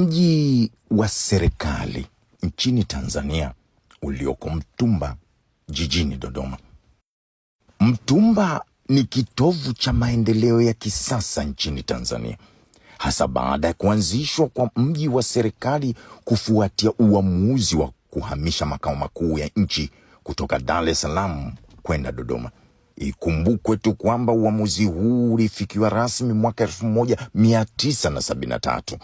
Mji wa serikali nchini Tanzania ulioko Mtumba jijini Dodoma. Mtumba ni kitovu cha maendeleo ya kisasa nchini Tanzania, hasa baada ya kuanzishwa kwa mji wa serikali kufuatia uamuzi wa kuhamisha makao makuu ya nchi kutoka Dar es Salaam kwenda Dodoma. Ikumbukwe tu kwamba uamuzi huu ulifikiwa rasmi mwaka 1973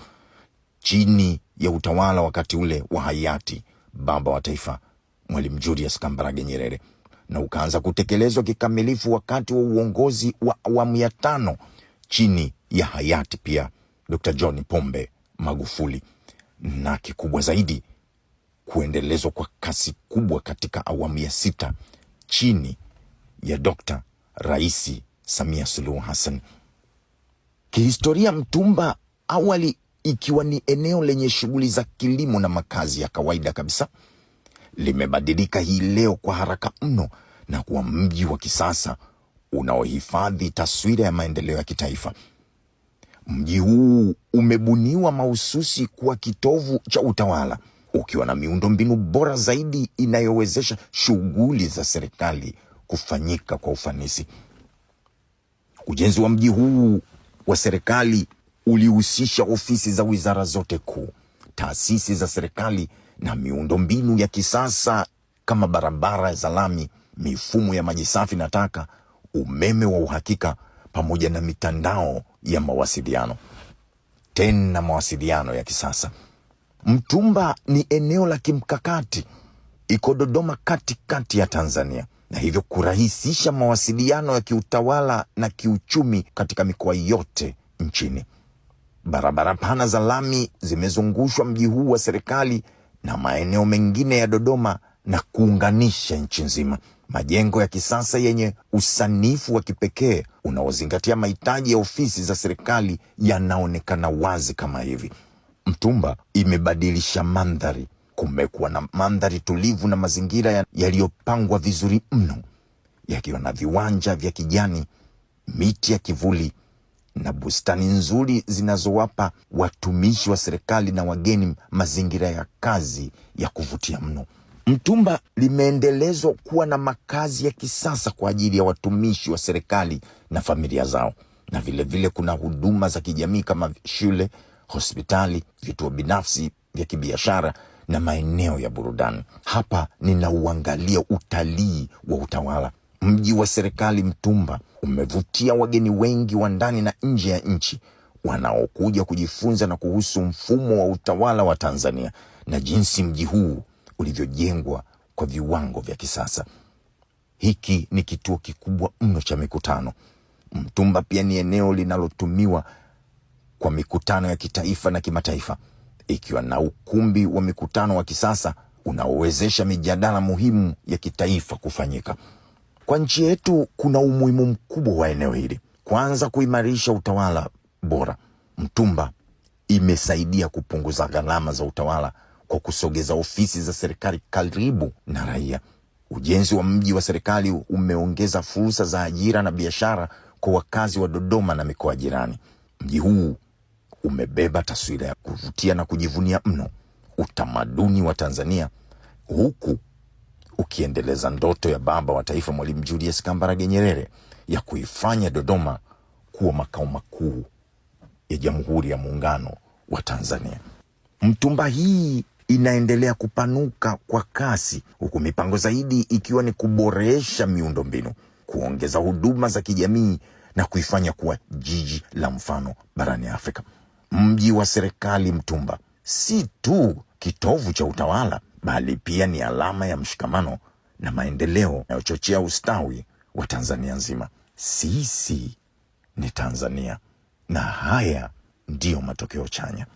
chini ya utawala wakati ule wa hayati baba wa taifa Mwalimu Julius Kambarage Nyerere, na ukaanza kutekelezwa kikamilifu wakati wa uongozi wa awamu ya 5 chini ya hayati pia Dr. John Pombe Magufuli, na kikubwa zaidi kuendelezwa kwa kasi kubwa katika awamu ya 6 chini ya Dr. Raisi Samia Suluhu Hassan. Kihistoria, Mtumba awali ikiwa ni eneo lenye shughuli za kilimo na makazi ya kawaida kabisa, limebadilika hii leo kwa haraka mno na kuwa mji wa kisasa unaohifadhi taswira ya maendeleo ya kitaifa. Mji huu umebuniwa mahususi kuwa kitovu cha utawala, ukiwa na miundombinu bora zaidi inayowezesha shughuli za serikali kufanyika kwa ufanisi. Ujenzi wa mji huu wa serikali ulihusisha ofisi za wizara zote kuu, taasisi za serikali na miundombinu ya kisasa kama barabara za lami, mifumo ya maji safi na taka, umeme wa uhakika, pamoja na mitandao ya mawasiliano. Tena mawasiliano ya kisasa. Mtumba ni eneo la kimkakati, iko Dodoma katikati ya Tanzania, na hivyo kurahisisha mawasiliano ya kiutawala na kiuchumi katika mikoa yote nchini. Barabara pana za lami zimezungushwa mji huu wa serikali na maeneo mengine ya Dodoma na kuunganisha nchi nzima. Majengo ya kisasa yenye usanifu wa kipekee unaozingatia mahitaji ya ofisi za serikali yanaonekana wazi kama hivi. Mtumba imebadilisha mandhari. Kumekuwa na mandhari tulivu na mazingira yaliyopangwa vizuri mno, yakiwa na viwanja vya kijani, miti ya kivuli na bustani nzuri zinazowapa watumishi wa serikali na wageni mazingira ya kazi ya kuvutia mno. Mtumba limeendelezwa kuwa na makazi ya kisasa kwa ajili ya watumishi wa serikali na familia zao, na vile kuna huduma za kijamii kama shule, hospitali, vituo binafsi vya kibiashara na maeneo ya burudani. Hapa ninauangalia utalii wa utawala. Mji wa serikali Mtumba umevutia wageni wengi wa ndani na nje ya nchi wanaokuja kujifunza na kuhusu mfumo wa utawala wa Tanzania na jinsi mji huu ulivyojengwa kwa viwango vya kisasa. Hiki ni kituo kikubwa mno cha mikutano. Mtumba pia ni eneo linalotumiwa kwa mikutano ya kitaifa na kimataifa, ikiwa na ukumbi wa mikutano wa kisasa unaowezesha mijadala muhimu ya kitaifa kufanyika. Kwa nchi yetu kuna umuhimu mkubwa wa eneo hili. Kwanza, kuimarisha utawala bora. Mtumba imesaidia kupunguza gharama za utawala kwa kusogeza ofisi za serikali karibu na raia. Ujenzi wa mji wa serikali umeongeza fursa za ajira na biashara kwa wakazi wa Dodoma na mikoa jirani. Mji huu umebeba taswira ya kuvutia na kujivunia mno utamaduni wa Tanzania, huku ukiendeleza ndoto ya baba wa taifa Mwalimu Julius Kambarage Nyerere ya kuifanya Dodoma kuwa makao makuu ya Jamhuri ya Muungano wa Tanzania. Mtumba hii inaendelea kupanuka kwa kasi, huku mipango zaidi ikiwa ni kuboresha miundombinu, kuongeza huduma za kijamii na kuifanya kuwa jiji la mfano barani Afrika. Mji wa serikali Mtumba si tu kitovu cha utawala, bali pia ni alama ya mshikamano na maendeleo yanayochochea ustawi wa Tanzania nzima. Sisi ni Tanzania, na haya ndiyo matokeo chanya.